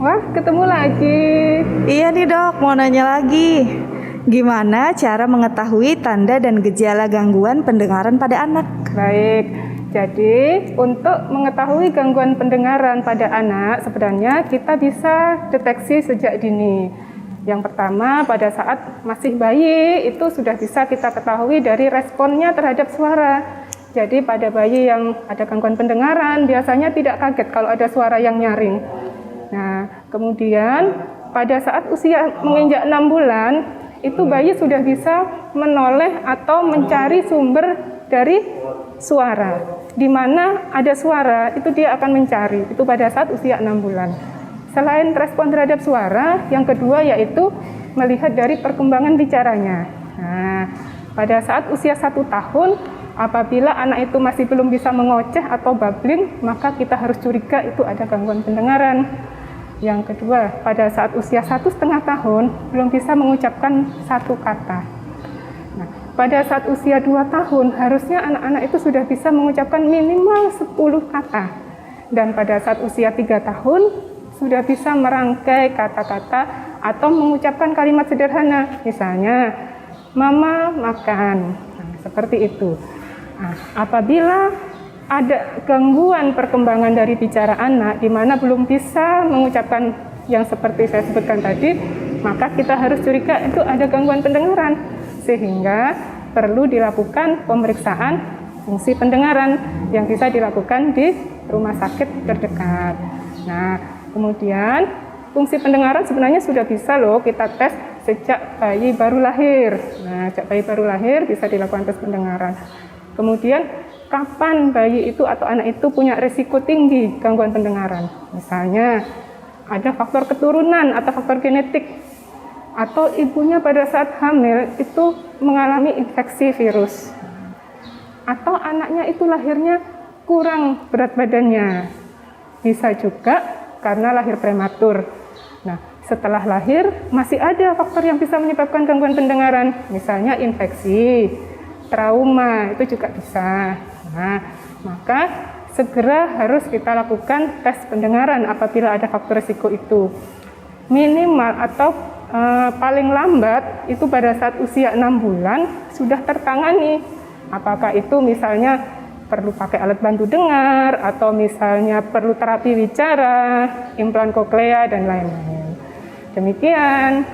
Wah, ketemu lagi. Iya nih dok, mau nanya lagi. Gimana cara mengetahui tanda dan gejala gangguan pendengaran pada anak? Baik, jadi untuk mengetahui gangguan pendengaran pada anak, sebenarnya kita bisa deteksi sejak dini. Yang pertama, pada saat masih bayi, itu sudah bisa kita ketahui dari responnya terhadap suara. Jadi pada bayi yang ada gangguan pendengaran, biasanya tidak kaget kalau ada suara yang nyaring. Nah, kemudian pada saat usia menginjak 6 bulan, itu bayi sudah bisa menoleh atau mencari sumber dari suara. Di mana ada suara, itu dia akan mencari. Itu pada saat usia 6 bulan. Selain respon terhadap suara, yang kedua yaitu melihat dari perkembangan bicaranya. Nah, pada saat usia 1 tahun, apabila anak itu masih belum bisa mengoceh atau babbling, maka kita harus curiga itu ada gangguan pendengaran. Yang kedua, pada saat usia 1,5 tahun belum bisa mengucapkan satu kata. Nah, pada saat usia 2 tahun harusnya anak-anak itu sudah bisa mengucapkan minimal 10 kata. Dan pada saat usia 3 tahun sudah bisa merangkai kata-kata atau mengucapkan kalimat sederhana. Misalnya, mama makan. Nah, seperti itu. Nah, apabila ada gangguan perkembangan dari bicara anak di mana belum bisa mengucapkan yang seperti saya sebutkan tadi, maka kita harus curiga itu ada gangguan pendengaran, sehingga perlu dilakukan pemeriksaan fungsi pendengaran yang bisa dilakukan di rumah sakit terdekat. Nah, kemudian fungsi pendengaran sebenarnya sudah bisa loh kita tes sejak bayi baru lahir. Nah, sejak bayi baru lahir bisa dilakukan tes pendengaran. Kemudian kapan bayi itu atau anak itu punya risiko tinggi gangguan pendengaran? Misalnya ada faktor keturunan atau faktor genetik, atau ibunya pada saat hamil itu mengalami infeksi virus, atau anaknya itu lahirnya kurang berat badannya. Bisa juga karena lahir prematur. Nah, setelah lahir masih ada faktor yang bisa menyebabkan gangguan pendengaran, misalnya infeksi, trauma, itu juga bisa. Nah, maka segera harus kita lakukan tes pendengaran apabila ada faktor risiko itu. Minimal atau paling lambat itu pada saat usia 6 bulan sudah tertangani. Apakah itu misalnya perlu pakai alat bantu dengar, atau misalnya perlu terapi bicara, implan koklea, dan lain-lain. Demikian.